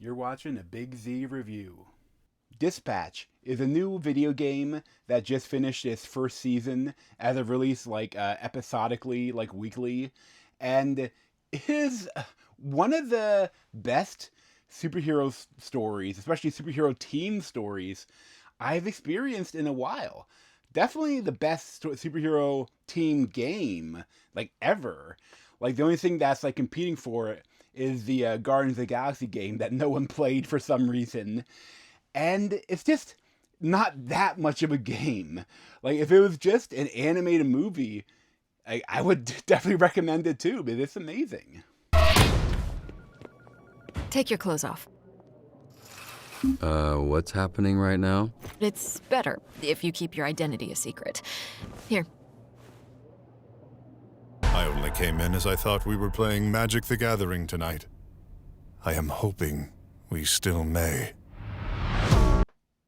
You're watching a Big Z review. Dispatch is a new video game that just finished its first season as of release, episodically, weekly, and it is one of the best superhero stories, especially superhero team stories, I've experienced in a while. Definitely the best superhero team game, ever. The only thing that's, competing for it is the Guardians of the Galaxy game that no one played for some reason. And it's just not that much of a game. If it was just an animated movie, I would definitely recommend it too, but it's amazing. Take your clothes off. What's happening right now? It's better if you keep your identity a secret. Here. I only came in as I thought we were playing Magic the Gathering tonight. I am hoping we still may.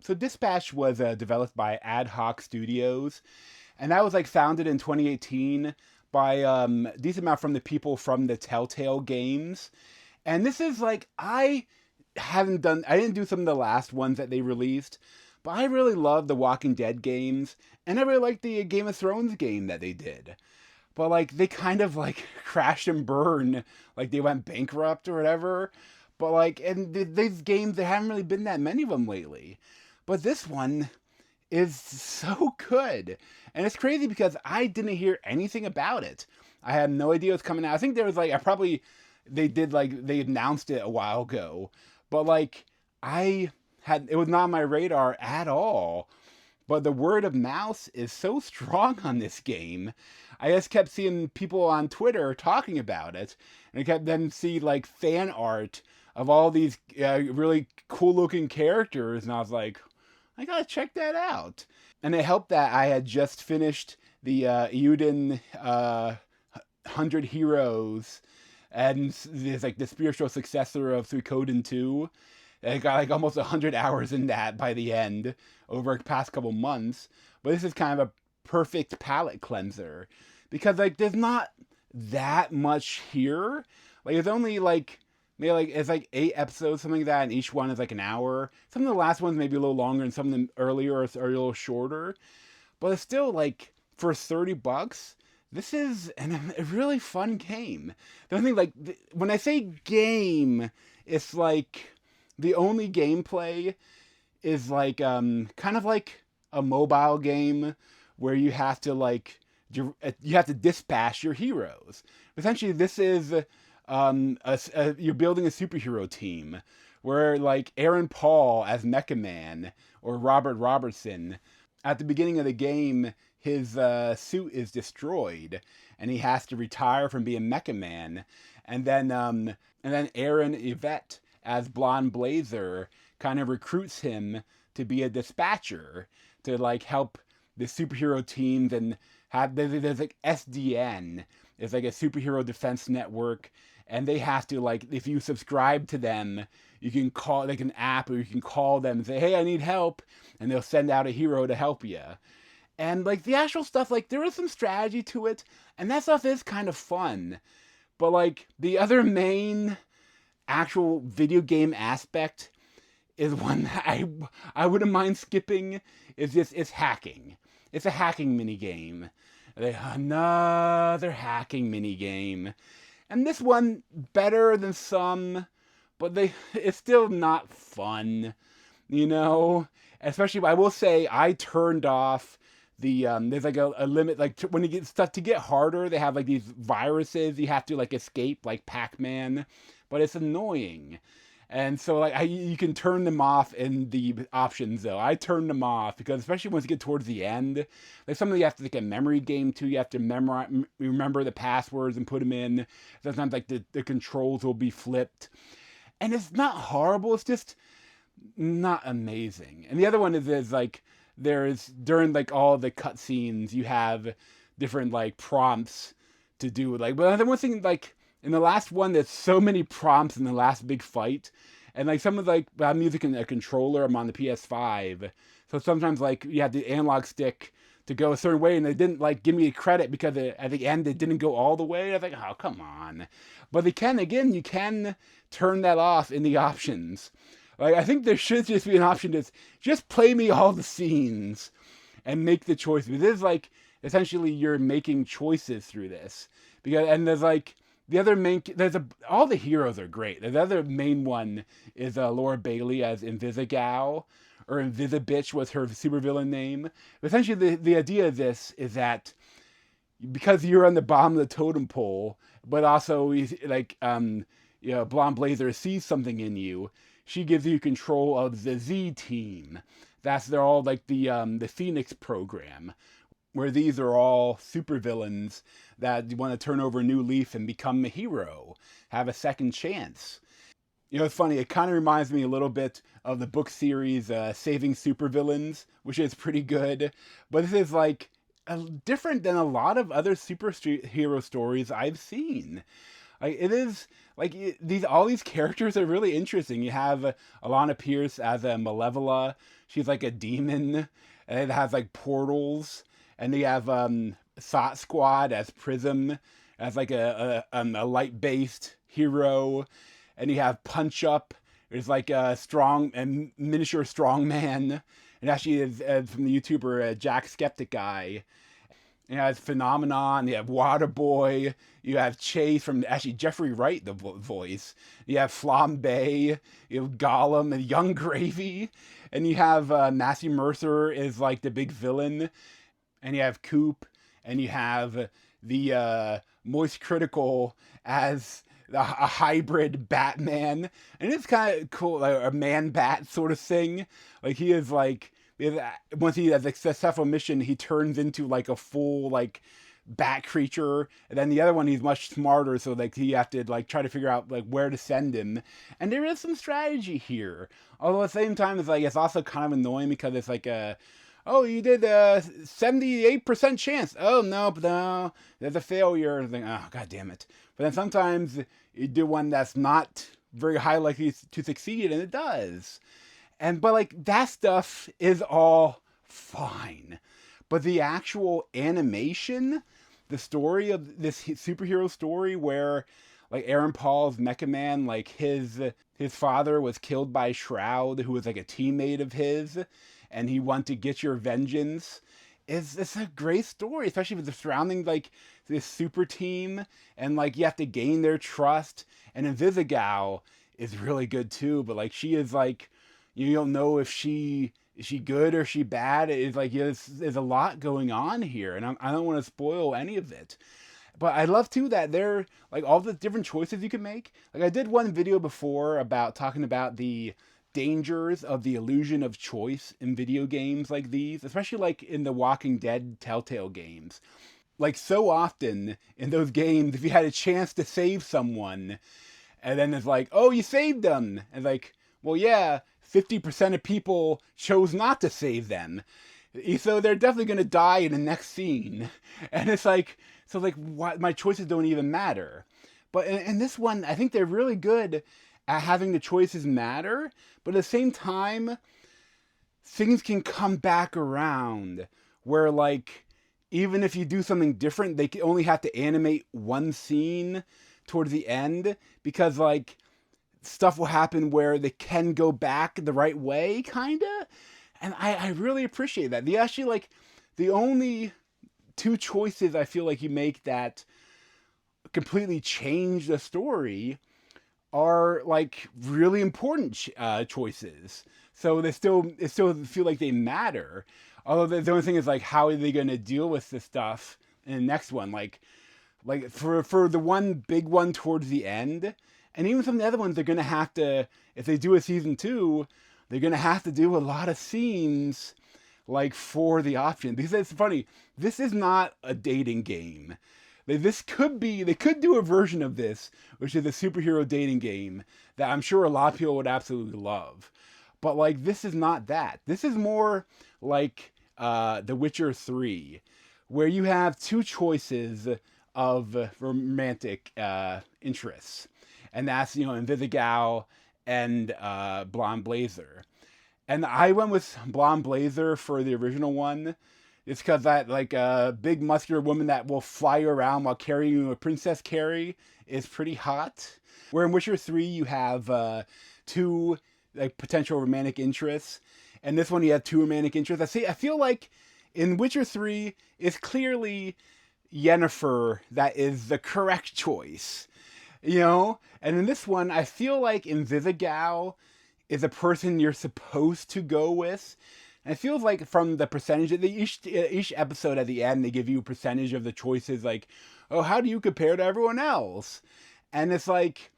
So Dispatch was developed by AdHoc Studios, and that was founded in 2018 by a decent amount from the people from the Telltale games. And this is I didn't do some of the last ones that they released, but I really love the Walking Dead games, and I really like the Game of Thrones game that they did. But they kind of crashed and burned, they went bankrupt or whatever. But and these games, there haven't really been that many of them lately. But this one is so good. And it's crazy because I didn't hear anything about it. I had no idea it was coming out. I think there was they announced it a while ago. But it was not on my radar at all. But the word of mouth is so strong on this game. I just kept seeing people on Twitter talking about it. And I kept then see fan art of all these really cool looking characters. And I was like, I gotta check that out. And it helped that I had just finished the Euden 100 Heroes. And there's the spiritual successor of Suikoden 2. I got almost 100 hours in that by the end over the past couple months. But this is kind of a perfect palate cleanser. Because there's not that much here. It's only maybe it's 8 episodes, something like that, and each one is an hour. Some of the last ones may be a little longer and some of them earlier are a little shorter. But it's still for $30, this is a really fun game. The only thing, when I say game, it's the only gameplay is kind of a mobile game where you have to you have to dispatch your heroes. Essentially, this is you're building a superhero team where Aaron Paul as Mecha Man or Robert Robertson, at the beginning of the game, his suit is destroyed and he has to retire from being Mecha Man, and then Aaron Yvette as Blonde Blazer kind of recruits him to be a dispatcher to help the superhero teams, and there's SDN is a superhero defense network, and they have to if you subscribe to them, you can call an app, or you can call them and say, hey, I need help, and they'll send out a hero to help you. And the actual stuff, there is some strategy to it, and that stuff is kind of fun. But the other main actual video game aspect is one that I wouldn't mind skipping. It's hacking. It's a hacking mini game. Another hacking mini game. And this one better than some, but it's still not fun, Especially, I will say, I turned off the there's a limit, when it gets stuff to get harder, they have these viruses you have to escape, like Pac-Man, but it's annoying. And so you can turn them off in the options though. I turned them off because especially once you get towards the end, something you have to a memory game too. You have to remember the passwords and put them in. Sometimes the controls will be flipped, and it's not horrible. It's just not amazing. And the other one is there's during all the cutscenes you have different prompts to do. But the one thing in the last one, there's so many prompts in the last big fight. And some of I'm using a controller, I'm on the PS5. So sometimes you have the analog stick to go a certain way, and they didn't like give me credit because at the end it didn't go all the way. I was like, oh, come on. But you can turn that off in the options. Like, I think there should just be an option that's just play me all the scenes and make the choice. This is like essentially you're making choices through this, and there's like the other main. All the heroes are great. The other main one is Laura Bailey as Invisigal, or Invisibitch was her supervillain name. But essentially, the idea of this is that because you're on the bottom of the totem pole, but also like Blonde Blazer sees something in you, she gives you control of the Z team. They're all like the Phoenix program, where these are all supervillains that want to turn over a new leaf and become a hero, have a second chance. It's funny, it kind of reminds me a little bit of the book series Saving Supervillains, which is pretty good. But this is like different than a lot of other superhero stories I've seen. Like, it is like all these characters are really interesting. You have Alana Pierce as a Malevola. She's like a demon, and it has like portals. And you have Sot Squad as Prism, as like a light-based hero. And you have Punch Up. There's like a miniature strongman. And actually is from the YouTuber Jack Skeptic Guy. And you have Phenomenon. You have Waterboy. You have Chase from actually Jeffrey Wright, the voice. You have Flambe. You have Gollum and Young Gravy. And you have Matthew Mercer is like the big villain. And you have Coop, and you have the Moist Critical as a hybrid Batman. And it's kind of cool, like a man-bat sort of thing. Like, he is like, once he has a successful mission, he turns into like a full like bat creature. And then the other one, he's much smarter, so like he have to like try to figure out like where to send him. And there is some strategy here. Although at the same time, it's also kind of annoying because it's like oh, you did a 78% chance. Oh, no, there's a failure. And think, oh, God damn it. But then sometimes you do one that's not very high likely to succeed, and it does. But like, that stuff is all fine. But the actual animation, the story of this superhero story where like Aaron Paul's Mecha Man, like his father was killed by Shroud, who was like a teammate of his, and he wanted to get your vengeance. It's a great story, especially with the surrounding like this super team, and like you have to gain their trust. And Invisigal is really good too, but like she is like, you don't know if is she good or is she bad. It's like there's a lot going on here, and I don't want to spoil any of it. But I love too that they're like all the different choices you can make. Like, I did one video before about talking about the dangers of the illusion of choice in video games like these, especially like in the Walking Dead Telltale games. Like, so often in those games, if you had a chance to save someone, and then it's like, oh, you saved them, and like, well, yeah, 50% of people chose not to save them, so they're definitely going to die in the next scene. And it's like, so like, what, my choices don't even matter. But in this one, I think they're really good at having the choices matter, but at the same time, things can come back around where, like, even if you do something different, they only have to animate one scene towards the end, because like stuff will happen where they can go back the right way, kinda. And I really appreciate that. The only two choices I feel like you make that completely change the story are like really important choices. So they still feel like they matter. Although the only thing is like, how are they going to deal with this stuff in the next one? Like for the one big one towards the end, and even some of the other ones, they're going to have to, if they do a season 2, they're going to have to do a lot of scenes like for the option. Because it's funny, this is not a dating game. They could do a version of this, which is a superhero dating game that I'm sure a lot of people would absolutely love. But like, this is not that. This is more like The Witcher 3, where you have two choices of romantic interests. And that's, Invisigal and Blonde Blazer. And I went with Blonde Blazer for the original one, It's because that like big muscular woman that will fly around while carrying a Princess Carrie is pretty hot. Where in Witcher 3 you have two like potential romantic interests, and this one you have two romantic interests. I feel like in Witcher 3 it's clearly Yennefer that is the correct choice, you know? And in this one, I feel like Invisigal is a person you're supposed to go with. And it feels like from the percentage, each episode at the end, they give you a percentage of the choices, like, oh, how do you compare to everyone else? And it's like,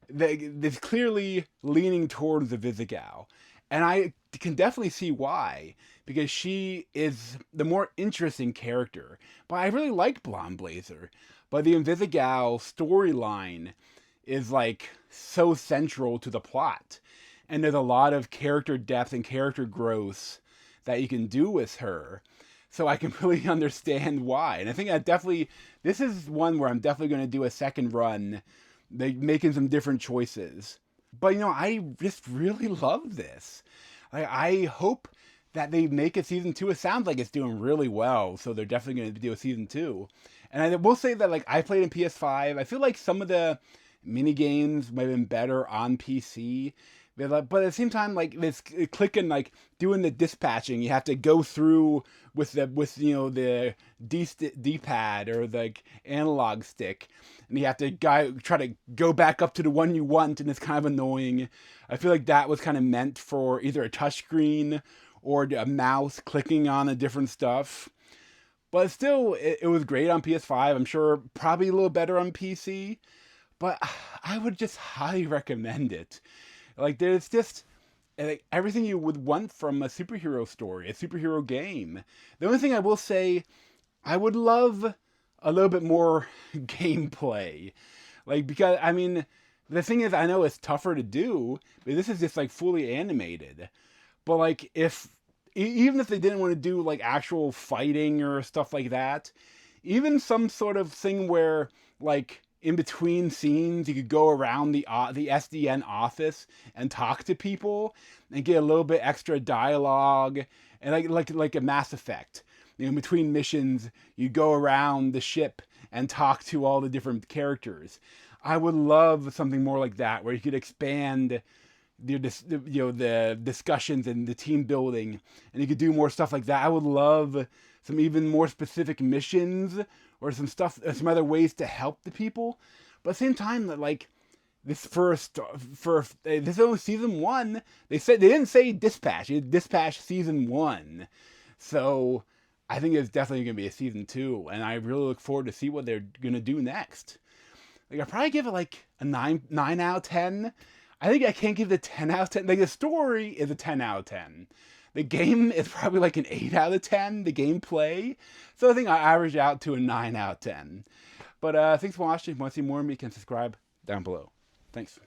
it's clearly leaning towards the Invisigal. And I can definitely see why, because she is the more interesting character. But I really like Blonde Blazer. But the Invisigal storyline is like so central to the plot. And there's a lot of character depth and character growth that you can do with her. So I can really understand why. And I think this is one where I'm definitely going to do a second run, making some different choices. But, you know, I just really love this. I hope that they make a season 2. It sounds like it's doing really well, so they're definitely going to do a season 2. And I will say that, like, I played in PS5. I feel like some of the mini games might have been better on PC. But at the same time, like, this clicking, like, doing the dispatching, you have to go through with the D-pad or the analog stick, and you have to try to go back up to the one you want, and it's kind of annoying. I feel like that was kind of meant for either a touchscreen or a mouse clicking on a different stuff. But still, it was great on PS5. I'm sure probably a little better on PC. But I would just highly recommend it. Like, there's just like everything you would want from a superhero story, a superhero game. The only thing I will say, I would love a little bit more gameplay. Like, because, I mean, the thing is, I know it's tougher to do, but this is just, like, fully animated. But, like, even if they didn't want to do, like, actual fighting or stuff like that, even some sort of thing where, like, in between scenes, you could go around the SDN office and talk to people and get a little bit extra dialogue, and like a Mass Effect. You know, in between missions, you go around the ship and talk to all the different characters. I would love something more like that, where you could expand the discussions and the team building, and you could do more stuff like that. I would love some even more specific missions or some other ways to help the people. But at the same time, that like this this is only season 1. They didn't say dispatch. It's dispatch season 1. So I think it's definitely going to be a season 2, and I really look forward to see what they're going to do next. Like, I'd probably give it like a 9 out of 10. I think I can't give it a 10 out of 10. Like, the story is a 10 out of 10. The game is probably like an 8 out of 10, the gameplay. So I think I average out to a 9 out of 10. But thanks for watching. If you want to see more of me, you can subscribe down below. Thanks.